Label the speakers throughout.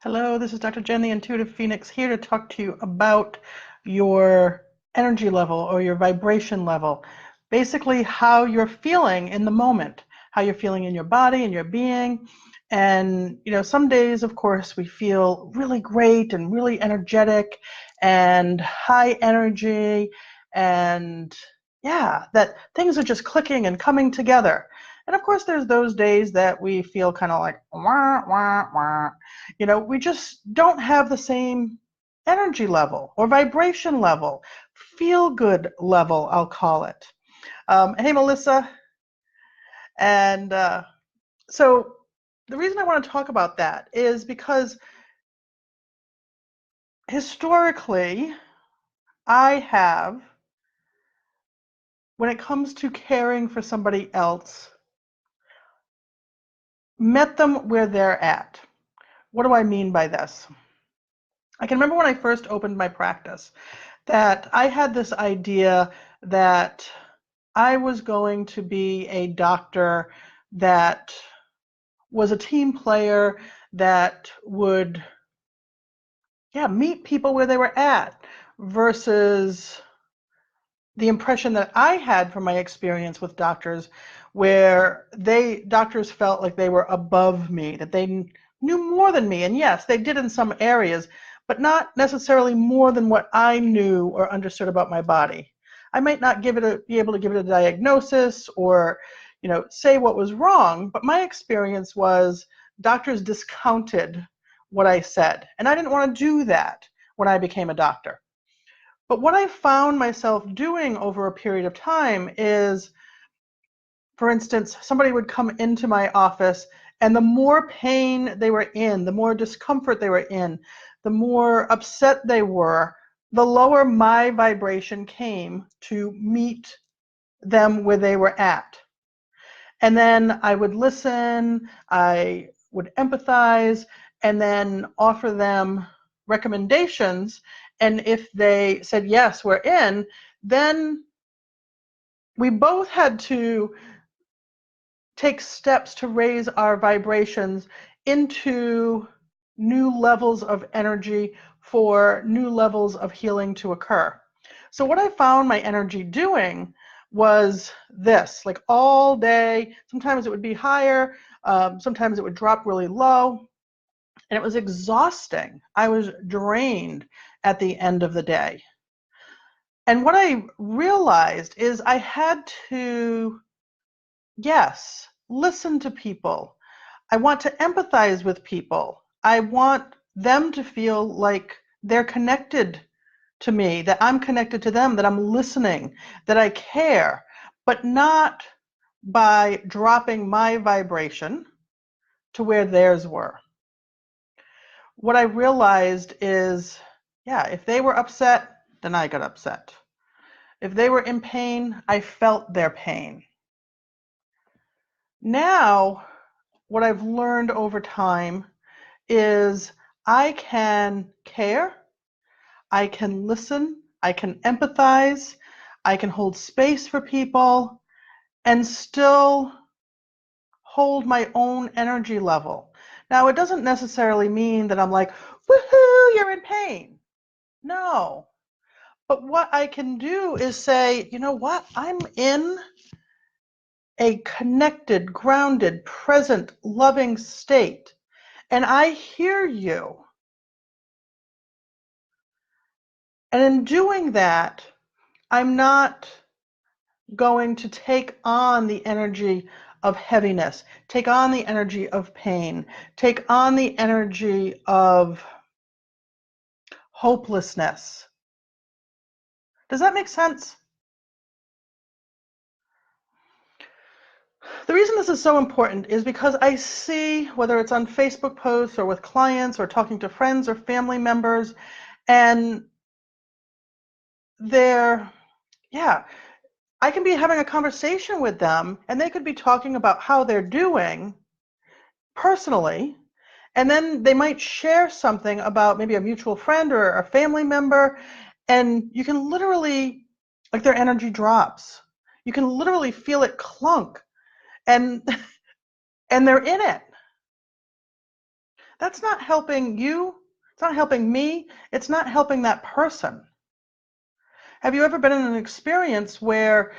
Speaker 1: Hello, this is Dr. Jen, the Intuitive Phoenix, here to talk to you about your energy level or your vibration level. Basically, how you're feeling in the moment, how you're feeling in your body and your being. And, some days, of course, we feel really great and really energetic and high energy. And yeah, that things are just clicking and coming together. And of course, there's those days that we feel kind of like, wah, wah, wah. We just don't have the same energy level or vibration level, feel good level, I'll call it. Hey, Melissa. And so the reason I want to talk about that is because historically, I have, when it comes to caring for somebody else, met them where they're at. What do I mean by this? I can remember when I first opened my practice that I had this idea that I was going to be a doctor that was a team player that would, meet people where they were at versus the impression that I had from my experience with doctors where doctors felt like they were above me, that they knew more than me. And yes, they did in some areas, but not necessarily more than what I knew or understood about my body. I might not be able to give it a diagnosis or, say what was wrong, but my experience was doctors discounted what I said. And I didn't want to do that when I became a doctor. But what I found myself doing over a period of time is, for instance, somebody would come into my office, and the more pain they were in, the more discomfort they were in, the more upset they were, the lower my vibration came to meet them where they were at. And then I would listen, I would empathize, and then offer them recommendations. And if they said, yes, we're in, then we both had to take steps to raise our vibrations into new levels of energy for new levels of healing to occur. So what I found my energy doing was this, like all day. Sometimes it would be higher, sometimes it would drop really low, and it was exhausting. I was drained at the end of the day. And what I realized is I had to, yes, listen to people. I want to empathize with people. I want them to feel like they're connected to me, that I'm connected to them, that I'm listening, that I care, but not by dropping my vibration to where theirs were. What I realized is, if they were upset, then I got upset. If they were in pain, I felt their pain. Now, what I've learned over time is I can care, I can listen, I can empathize, I can hold space for people, and still hold my own energy level. Now, it doesn't necessarily mean that I'm like, woohoo, you're in pain. No. But what I can do is say, you know what? I'm in a connected, grounded, present, loving state. And I hear you. And in doing that, I'm not going to take on the energy of heaviness, take on the energy of pain, take on the energy of hopelessness. Does that make sense? The reason this is so important is because I see, whether it's on Facebook posts or with clients or talking to friends or family members, and they're, I can be having a conversation with them and they could be talking about how they're doing personally, and then they might share something about maybe a mutual friend or a family member, and you can literally, like, their energy drops. You can literally feel it clunk, and and they're in it. that's not helping you. It's not helping me. It's not helping that person. Have you ever been in an experience where,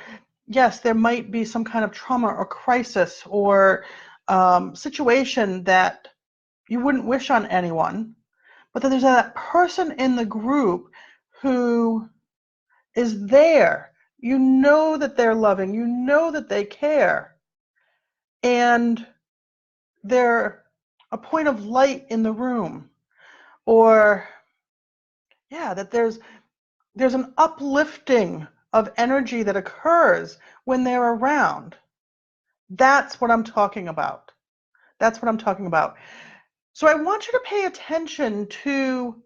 Speaker 1: yes, there might be some kind of trauma or crisis or situation that you wouldn't wish on anyone, but then there's that person in the group who is there. You know that they're loving, you know that they care, and they're a point of light in the room, or yeah, that there's an uplifting of energy that occurs when they're around. That's what I'm talking about. That's what I'm talking about. So I want you to pay attention to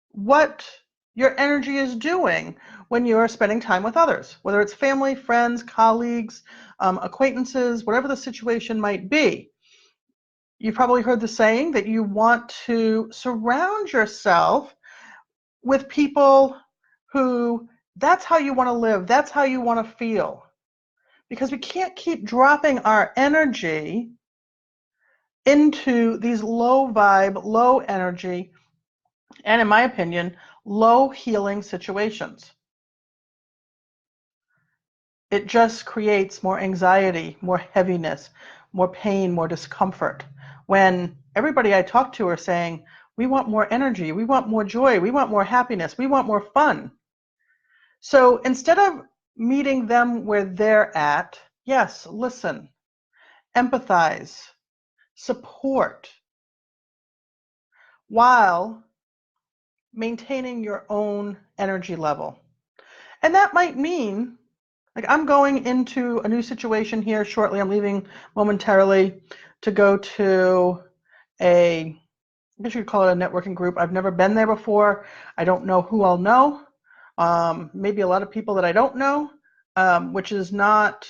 Speaker 1: what your energy is doing when you're spending time with others, whether it's family, friends, colleagues, acquaintances, whatever the situation might be. You've probably heard the saying that you want to surround yourself with people who, that's how you want to live, that's how you want to feel. Because we can't keep dropping our energy into these low vibe, low energy, and in my opinion, low healing situations. It just creates more anxiety, more heaviness, more pain, more discomfort. When everybody I talk to are saying, we want more energy, we want more joy, we want more happiness, we want more fun. So instead of meeting them where they're at, yes, listen, empathize, support, while maintaining your own energy level. And that might mean, like, I'm going into a new situation here shortly. I'm leaving momentarily to go to I guess you could call it a networking group. I've never been there before. I don't know who I'll know. Maybe a lot of people that I don't know, which is not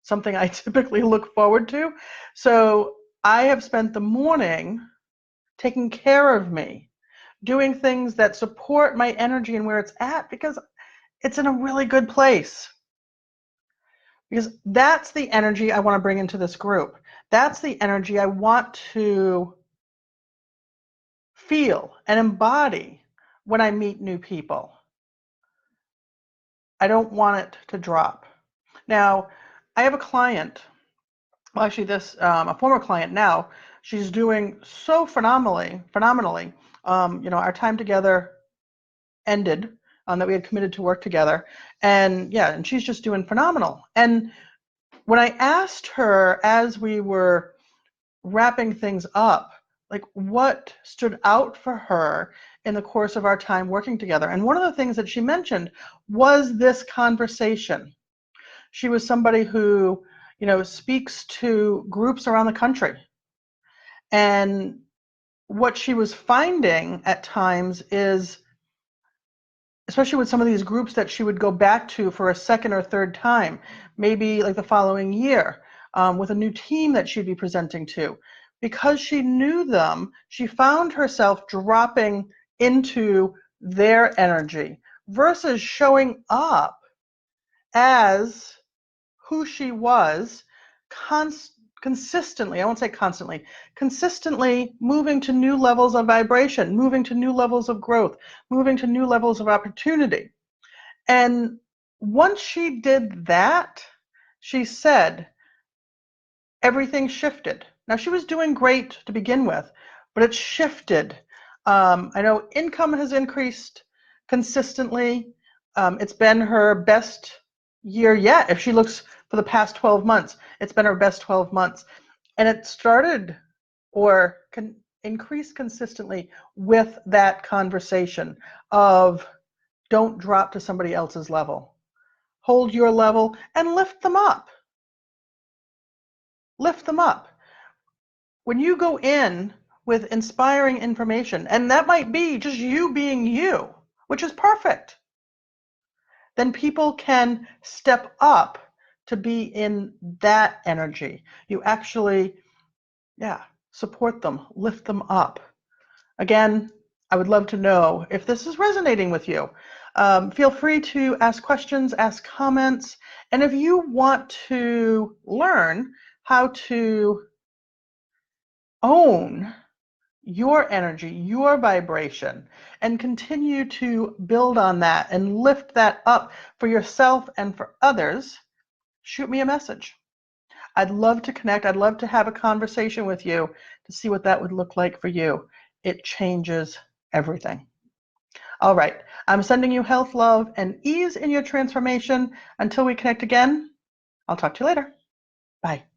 Speaker 1: something I typically look forward to. So I have spent the morning taking care of me, doing things that support my energy and where it's at, because it's in a really good place. Because that's the energy I want to bring into this group. That's the energy I want to feel and embody when I meet new people. I don't want it to drop. Now, I have a client, well, actually this, a former client now, she's doing so phenomenally. Our time together ended, that we had committed to work together. And yeah, and she's just doing phenomenal. And when I asked her as we were wrapping things up, like what stood out for her in the course of our time working together, and one of the things that she mentioned was this conversation. She was somebody who, speaks to groups around the country. And what she was finding at times is, especially with some of these groups that she would go back to for a second or third time, maybe like the following year, with a new team that she'd be presenting to. Because she knew them, she found herself dropping into their energy versus showing up as who she was, consistently, I won't say constantly, consistently moving to new levels of vibration, moving to new levels of growth, moving to new levels of opportunity. And once she did that, she said everything shifted. Now, she was doing great to begin with, but it shifted. I know income has increased consistently. It's been her best year yet. If she looks for the past 12 months, it's been her best 12 months. And it started or can increase consistently with that conversation of don't drop to somebody else's level. Hold your level and lift them up. Lift them up. When you go in with inspiring information, and that might be just you being you, which is perfect, then people can step up to be in that energy. You actually, support them, lift them up. Again, I would love to know if this is resonating with you. Feel free to ask questions, ask comments, and if you want to learn how to own your energy, your vibration, and continue to build on that and lift that up for yourself and for others, shoot me a message. I'd love to connect. I'd love to have a conversation with you to see what that would look like for you. It changes everything. All right. I'm sending you health, love, and ease in your transformation. Until we connect again, I'll talk to you later. Bye.